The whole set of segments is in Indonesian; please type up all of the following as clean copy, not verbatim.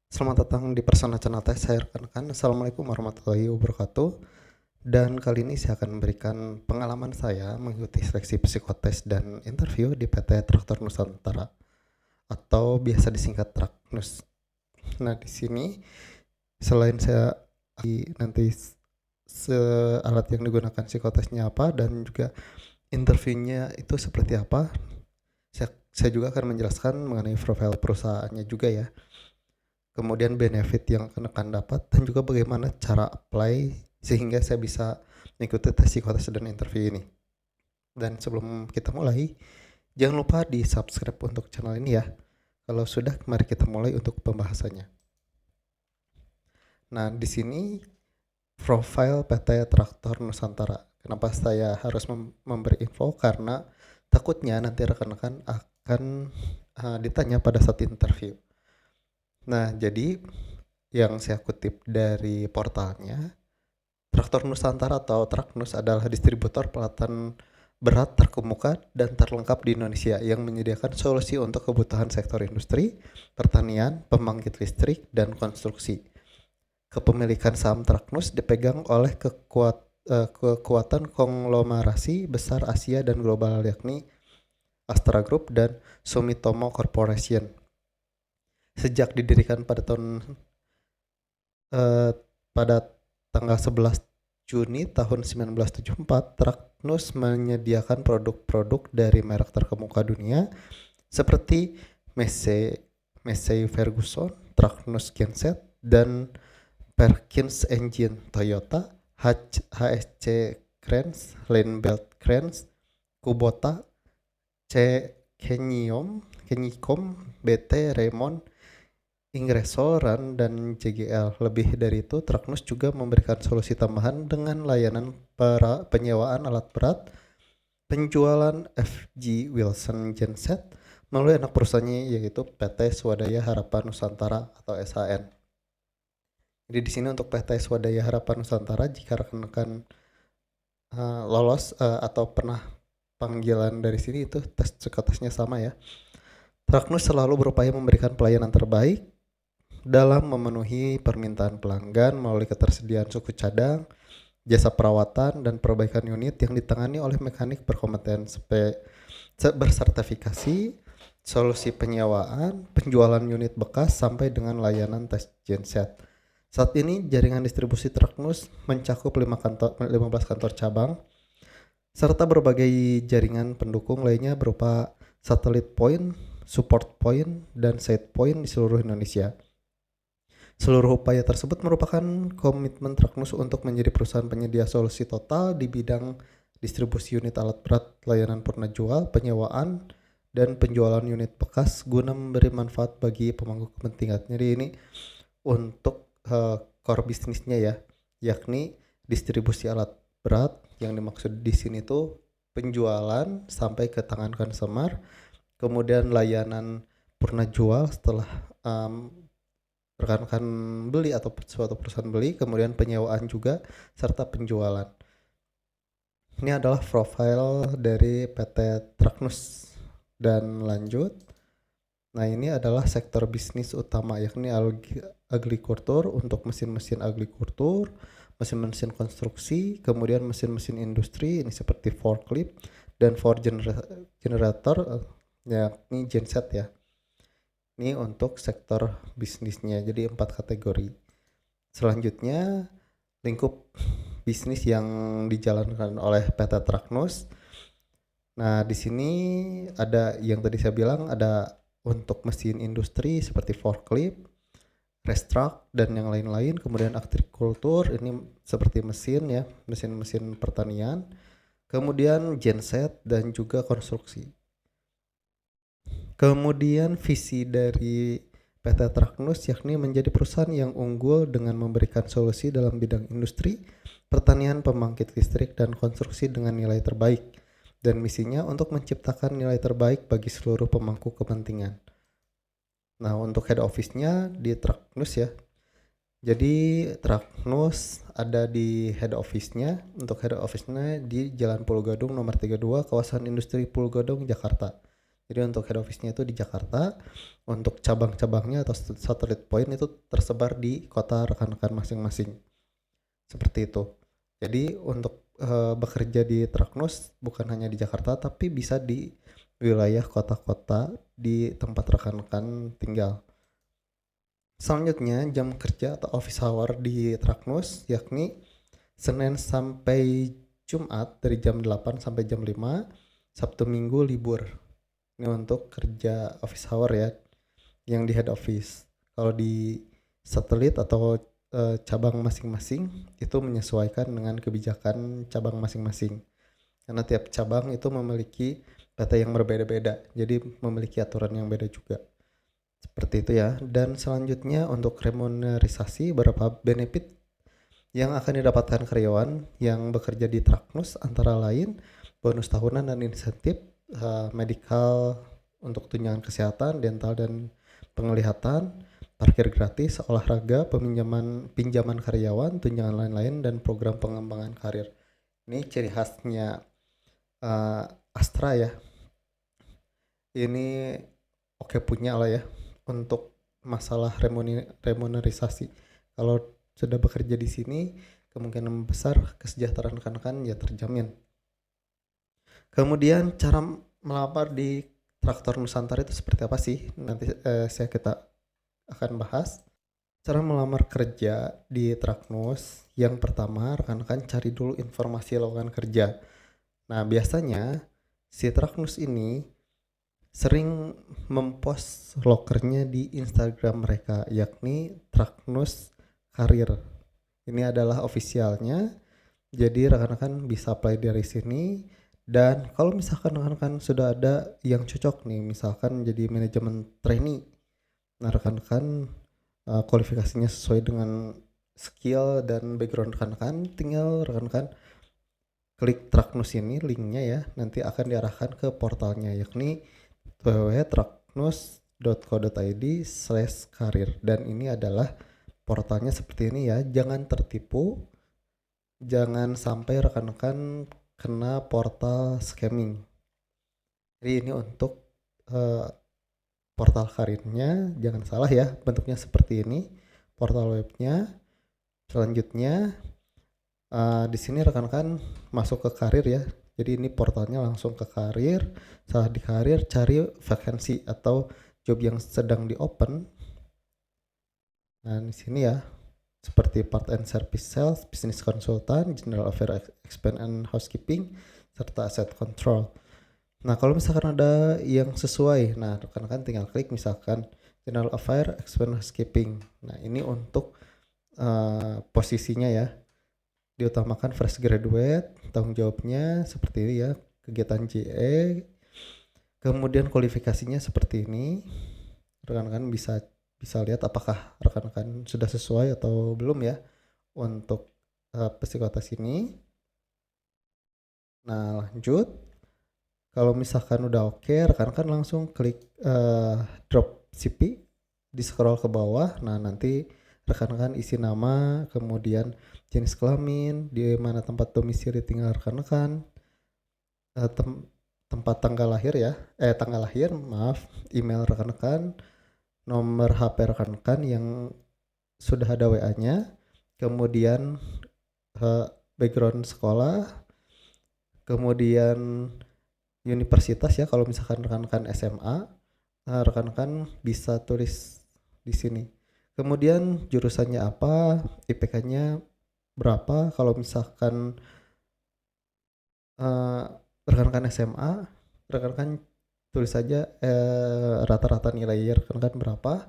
Selamat datang di Persona Cenata, saya rekan-rekan. Assalamualaikum warahmatullahi wabarakatuh. Dan kali ini saya akan memberikan pengalaman saya mengikuti seleksi psikotes dan interview di PT Traktor Nusantara atau biasa disingkat Traknus. Nah, di sini selain saya nanti alat yang digunakan psikotesnya apa dan juga interviewnya itu seperti apa, saya juga akan menjelaskan mengenai profil perusahaannya juga ya. Kemudian benefit yang akan dapat dan juga bagaimana cara apply sehingga saya bisa mengikuti tes psikotes dan interview ini. Dan sebelum kita mulai, jangan lupa di subscribe untuk channel ini ya. Kalau sudah, mari kita mulai untuk pembahasannya. Nah, di sini profil PT Traktor Nusantara. Kenapa saya harus memberi info? Karena takutnya nanti rekan-rekan akan ditanya pada saat interview. Nah, jadi yang saya kutip dari portalnya, Traktor Nusantara atau Traknus adalah distributor peralatan berat terkemuka dan terlengkap di Indonesia yang menyediakan solusi untuk kebutuhan sektor industri, pertanian, pembangkit listrik, dan konstruksi. Kepemilikan saham Traknus dipegang oleh kekuatan konglomerasi besar Asia dan global yakni Astra Group dan Sumitomo Corporation. Sejak didirikan pada tanggal 11 Juni tahun 1974, Traknus menyediakan produk-produk dari merek terkemuka dunia seperti Massey Ferguson, Traknus Genset, dan Perkins Engine Toyota, HSC Cranes, Lane-Belt Cranes, Kubota, Kenycom, BT, Raymond, Ingersoll Rand, dan JGL. Lebih dari itu, Traknus juga memberikan solusi tambahan dengan layanan penyewaan alat berat, penjualan FG Wilson Genset melalui anak perusahaannya yaitu PT Swadaya Harapan Nusantara atau SHN. Jadi di sini untuk PT Swadaya Harapan Nusantara, jika rekan-rekan lolos atau pernah panggilan dari sini, itu tes psikotesnya sama ya. Traknus selalu berupaya memberikan pelayanan terbaik dalam memenuhi permintaan pelanggan melalui ketersediaan suku cadang, jasa perawatan, dan perbaikan unit yang ditangani oleh mekanik berkompeten bersertifikasi, solusi penyewaan, penjualan unit bekas, sampai dengan layanan tes genset. Saat ini jaringan distribusi Traknus mencakup 15 kantor cabang, serta berbagai jaringan pendukung lainnya berupa satellite point, support point, dan site point di seluruh Indonesia. Seluruh upaya tersebut merupakan komitmen Traknus untuk menjadi perusahaan penyedia solusi total di bidang distribusi unit alat berat, layanan purna jual, penyewaan, dan penjualan unit bekas guna memberi manfaat bagi pemangku kepentingan. Jadi ini untuk core bisnisnya ya, yakni distribusi alat berat. Yang dimaksud di sini tuh penjualan sampai ke tangan konsumer, kemudian layanan purna jual setelah rekan-rekan beli atau suatu perusahaan beli, kemudian penyewaan juga, serta penjualan. Ini adalah profil dari PT Traknus. Dan lanjut, nah ini adalah sektor bisnis utama yakni agrikultur untuk mesin-mesin agrikultur, mesin-mesin konstruksi, kemudian mesin-mesin industri ini seperti forklift dan generator yakni genset ya. Ini untuk sektor bisnisnya, jadi 4 kategori. Selanjutnya, lingkup bisnis yang dijalankan oleh PT Traknus. Nah, di sini ada yang tadi saya bilang, ada untuk mesin industri seperti forklift, race truck, dan yang lain-lain. Kemudian agrikultur, ini seperti mesin ya, mesin-mesin pertanian. Kemudian genset dan juga konstruksi. Kemudian visi dari PT Traknus yakni menjadi perusahaan yang unggul dengan memberikan solusi dalam bidang industri, pertanian, pembangkit listrik, dan konstruksi dengan nilai terbaik. Dan misinya untuk menciptakan nilai terbaik bagi seluruh pemangku kepentingan. Nah, untuk head office-nya di Traknus ya. Jadi Traknus ada di head office-nya. Untuk head office-nya di Jalan Pulau Gadung nomor 32, kawasan industri Pulau Gadung, Jakarta. Jadi untuk head office-nya itu di Jakarta, untuk cabang-cabangnya atau satellite point itu tersebar di kota rekan-rekan masing-masing. Seperti itu. Jadi untuk bekerja di Traknus bukan hanya di Jakarta tapi bisa di wilayah kota-kota di tempat rekan-rekan tinggal. Selanjutnya jam kerja atau office hour di Traknus yakni Senin sampai Jumat dari jam 8 sampai jam 5, Sabtu Minggu libur. Ini untuk kerja office hour ya, yang di head office. Kalau di satelit atau cabang masing-masing itu menyesuaikan dengan kebijakan cabang masing-masing. Karena tiap cabang itu memiliki data yang berbeda-beda, jadi memiliki aturan yang beda juga. Seperti itu ya. Dan selanjutnya untuk remunerisasi, beberapa benefit yang akan didapatkan karyawan yang bekerja di Traknus antara lain bonus tahunan dan insentif medical untuk tunjangan kesehatan, dental dan penglihatan, parkir gratis, olahraga, pinjaman karyawan, tunjangan lain-lain dan program pengembangan karir. Ini ciri khasnya Astra ya. Ini oke punya lah ya untuk masalah remunerisasi. Kalau sudah bekerja di sini, kemungkinan besar kesejahteraan rekan-rekan ya terjamin. Kemudian cara melamar di Traktor Nusantara itu seperti apa sih? Nanti kita akan bahas. Cara melamar kerja di Traknus, yang pertama rekan-rekan cari dulu informasi lowongan kerja. Nah, biasanya si Traknus ini sering mempost lokernya di Instagram mereka, yakni Traknus Karir. Ini adalah officialnya, jadi rekan-rekan bisa apply dari sini. Dan kalau misalkan rekan-rekan sudah ada yang cocok nih, misalkan jadi manajemen trainee, nah rekan-rekan kualifikasinya sesuai dengan skill dan background rekan-rekan, tinggal rekan-rekan klik Traknus ini linknya ya, nanti akan diarahkan ke portalnya yakni www.traknus.co.id/karir. Dan ini adalah portalnya seperti ini ya, jangan tertipu, jangan sampai rekan-rekan kena portal scamming. Jadi ini untuk portal karirnya, jangan salah ya, bentuknya seperti ini portal webnya. Selanjutnya di sini rekan-rekan masuk ke karir ya. Jadi ini portalnya langsung ke karir. Setelah di karir cari vakansi atau job yang sedang di open. Nah di sini ya seperti part and service sales, business consultant, general affair expense and housekeeping, serta asset control. Nah kalau misalkan ada yang sesuai, nah rekan-rekan tinggal klik misalkan general affair expense housekeeping. Nah ini untuk posisinya ya, diutamakan fresh graduate, tanggung jawabnya seperti ini ya, kegiatan JE, kemudian kualifikasinya seperti ini. Rekan-rekan bisa lihat apakah rekan-rekan sudah sesuai atau belum ya untuk psikotes ini. Nah lanjut, kalau misalkan udah oke, rekan-rekan langsung klik drop CV, di scroll ke bawah. Nah nanti rekan-rekan isi nama, kemudian jenis kelamin, di mana tempat domisili tinggal rekan-rekan, tempat tanggal lahir ya, tanggal lahir, maaf, email rekan-rekan, nomor HP rekan-rekan yang sudah ada WA-nya, kemudian background sekolah, kemudian universitas ya, kalau misalkan rekan-rekan SMA, rekan-rekan bisa tulis di sini. Kemudian jurusannya apa, IPK-nya berapa. Kalau misalkan rekan-rekan SMA, rekan-rekan tulis saja rata-rata nilai rekan-rekan berapa,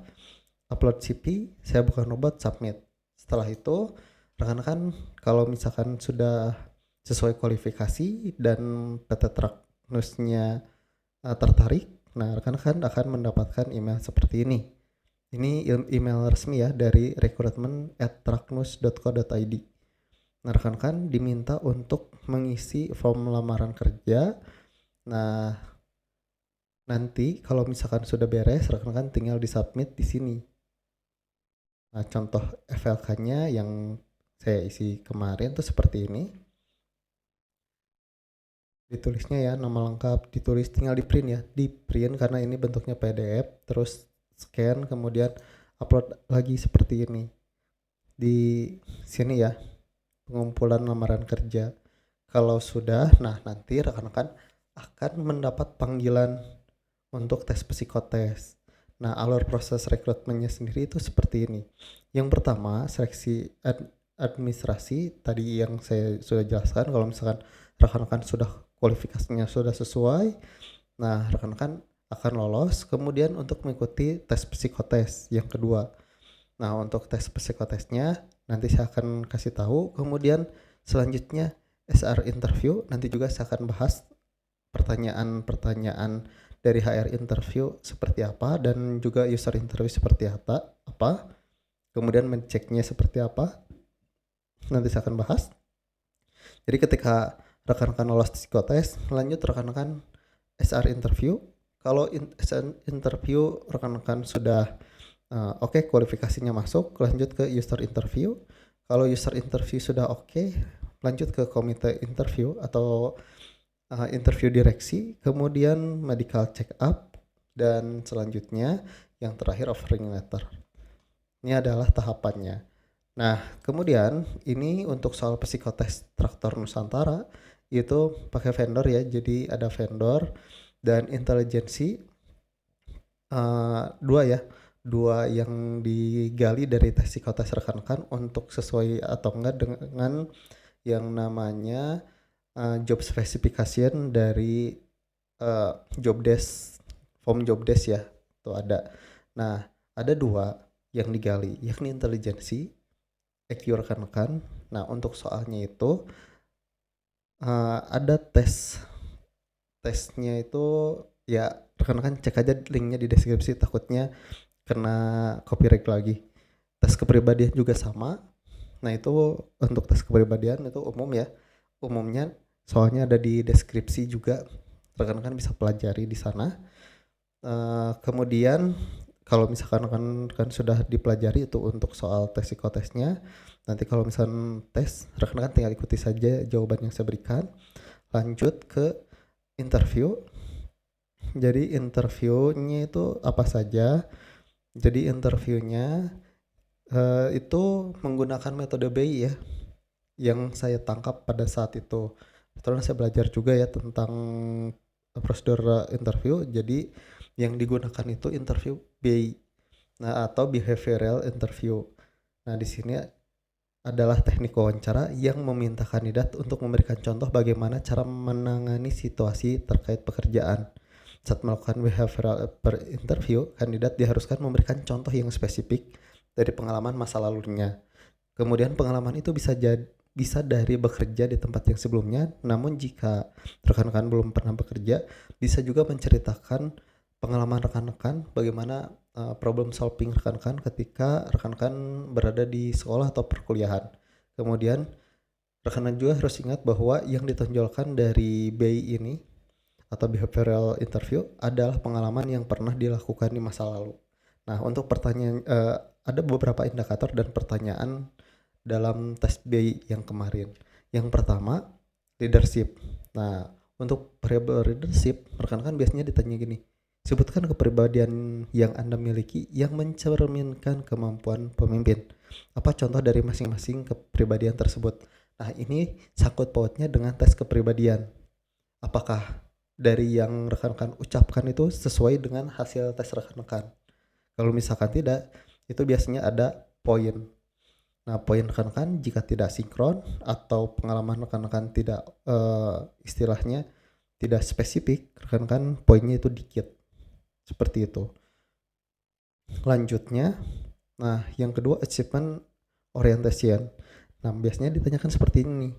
upload CV, saya bukan robot, submit. Setelah itu rekan-rekan kalau misalkan sudah sesuai kualifikasi dan PT Traknusnya tertarik, nah rekan-rekan akan mendapatkan email seperti ini. Ini email resmi ya dari recruitment@traknus.co.id. Nah rekan-rekan diminta untuk mengisi form lamaran kerja. Nah nanti kalau misalkan sudah beres, rekan-rekan tinggal disubmit di sini. Nah contoh FLK-nya yang saya isi kemarin tuh seperti ini. ditulisnya ya nama lengkap, ditulis tinggal di print ya, di print karena ini bentuknya PDF, terus scan kemudian upload lagi seperti ini. Di sini ya, pengumpulan lamaran kerja. Kalau sudah, nah nanti rekan-rekan akan mendapat panggilan untuk tes psikotes. Nah, alur proses rekrutmennya sendiri itu seperti ini. Yang pertama, seleksi administrasi tadi yang saya sudah jelaskan. Kalau misalkan rekan-rekan sudah kualifikasinya sudah sesuai, nah rekan-rekan akan lolos kemudian untuk mengikuti tes psikotes yang kedua. Nah, untuk tes psikotesnya nanti saya akan kasih tahu. Kemudian selanjutnya SR interview, nanti juga saya akan bahas pertanyaan-pertanyaan dari HR interview seperti apa dan juga user interview seperti apa. Kemudian menceknya seperti apa. Nanti saya akan bahas. Jadi ketika rekan-rekan lolos psikotes, lanjut rekan-rekan SR interview. Kalau SR interview rekan-rekan sudah oke, kualifikasinya masuk, lanjut ke user interview. Kalau user interview sudah oke, lanjut ke komite interview atau interview direksi, kemudian medical check up, dan selanjutnya yang terakhir offering letter. Ini adalah tahapannya. Nah, kemudian ini untuk soal psikotes Traktor Nusantara itu pakai vendor ya, jadi ada vendor dan intelijensi dua yang digali dari tes psikotes rekan-rekan untuk sesuai atau enggak dengan yang namanya job specification dari job desk, form job desk ya, itu ada. Nah, ada dua yang digali, yakni intelijensi, EQ rekan-rekan. Nah, untuk soalnya itu ada tesnya itu ya rekan-rekan cek aja linknya di deskripsi, takutnya kena copyright lagi. Tes kepribadian juga sama. Nah, itu untuk tes kepribadian itu umum ya. Umumnya soalnya ada di deskripsi juga. Rekan-rekan bisa pelajari di sana. Kemudian kalau misalkan rekan-rekan sudah dipelajari itu untuk soal tes psikotesnya, nanti kalau misalkan tes, rekan-rekan tinggal ikuti saja jawaban yang saya berikan. Lanjut ke interview. Jadi interviewnya itu apa saja? Jadi interviewnya itu menggunakan metode BI ya, yang saya tangkap pada saat itu. Kebetulan saya belajar juga ya tentang prosedur interview. Jadi yang digunakan itu interview BI, nah atau behavioral interview. Nah di sini adalah teknik wawancara yang meminta kandidat untuk memberikan contoh bagaimana cara menangani situasi terkait pekerjaan. Saat melakukan behavioral interview, kandidat diharuskan memberikan contoh yang spesifik dari pengalaman masa lalunya. Kemudian pengalaman itu bisa dari bekerja di tempat yang sebelumnya, namun jika rekan-rekan belum pernah bekerja, bisa juga menceritakan pengalaman rekan-rekan bagaimana problem solving rekan-rekan ketika rekan-rekan berada di sekolah atau perkuliahan. Kemudian rekan-rekan juga harus ingat bahwa yang ditonjolkan dari BI ini atau behavioral interview adalah pengalaman yang pernah dilakukan di masa lalu. Nah, untuk pertanyaan ada beberapa indikator dan pertanyaan dalam tes BI yang kemarin. Yang pertama, leadership. Nah, untuk variabel leadership, rekan-rekan biasanya ditanya gini, sebutkan kepribadian yang Anda miliki yang mencerminkan kemampuan pemimpin. Apa contoh dari masing-masing kepribadian tersebut? Nah, ini sangkut pautnya dengan tes kepribadian. Apakah dari yang rekan-rekan ucapkan itu sesuai dengan hasil tes rekan-rekan? Kalau misalkan tidak, itu biasanya ada poin. Nah, poin rekan-rekan jika tidak sinkron atau pengalaman rekan-rekan tidak istilahnya tidak spesifik, rekan-rekan poinnya itu dikit. Seperti itu. Lanjutnya, nah yang kedua achievement orientation. Nah, biasanya ditanyakan seperti ini.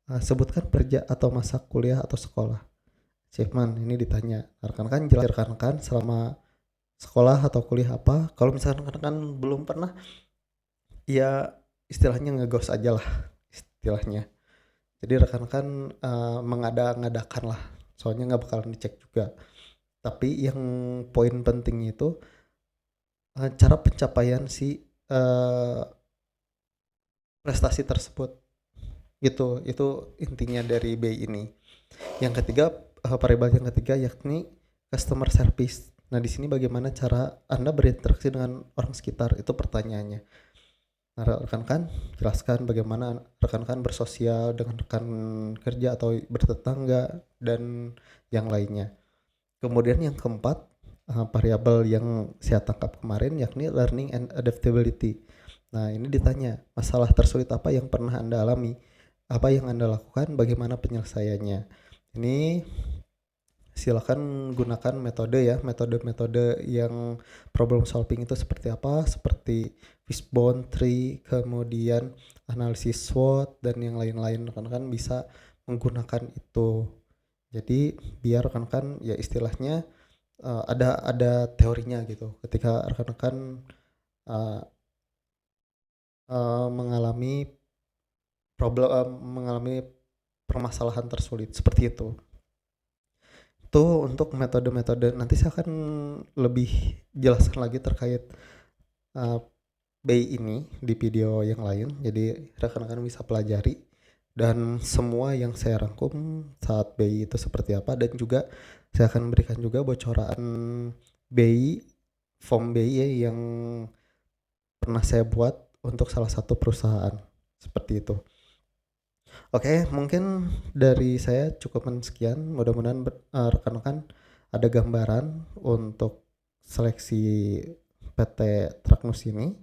Sebutkan kerja atau masa kuliah atau sekolah. Achievement ini ditanya. Rekan-rekan jelas rekan-rekan selama sekolah atau kuliah apa. Kalau misalkan rekan-rekan belum pernah, ya istilahnya ngegos aja lah istilahnya. Jadi rekan-rekan mengada-ngadakan lah. Soalnya nggak bakalan dicek juga. Tapi yang poin penting itu cara pencapaian si prestasi tersebut gitu. Itu intinya dari BI ini. Yang ketiga, variabel yang ketiga yakni customer service. Nah, di sini bagaimana cara Anda berinteraksi dengan orang sekitar, itu pertanyaannya. Nah, rekan-rekan jelaskan bagaimana rekan-rekan bersosial dengan rekan kerja atau bertetangga dan yang lainnya. Kemudian yang keempat, variabel yang saya tangkap kemarin yakni learning and adaptability. Nah, ini ditanya, masalah tersulit apa yang pernah Anda alami? Apa yang Anda lakukan? Bagaimana penyelesaiannya? Ini silakan gunakan metode ya, metode-metode yang problem solving itu seperti apa, seperti fishbone tree, kemudian analisis SWOT dan yang lain-lain. Rekan-rekan bisa menggunakan itu. Jadi biar rekan-rekan ya istilahnya ada teorinya gitu. Ketika rekan-rekan uh, mengalami mengalami permasalahan tersulit seperti itu. Itu untuk metode-metode. Nanti saya akan lebih jelaskan lagi terkait uh, BI ini di video yang lain. Jadi rekan-rekan bisa pelajari dan semua yang saya rangkum saat BI itu seperti apa, dan juga saya akan berikan juga bocoran BI, form BI ya, yang pernah saya buat untuk salah satu perusahaan seperti itu. Oke, mungkin dari saya cukup sekian. Mudah-mudahan rekan-rekan ada gambaran untuk seleksi PT Traknus ini.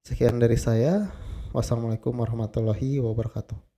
Sekian dari saya. Wassalamualaikum warahmatullahi wabarakatuh.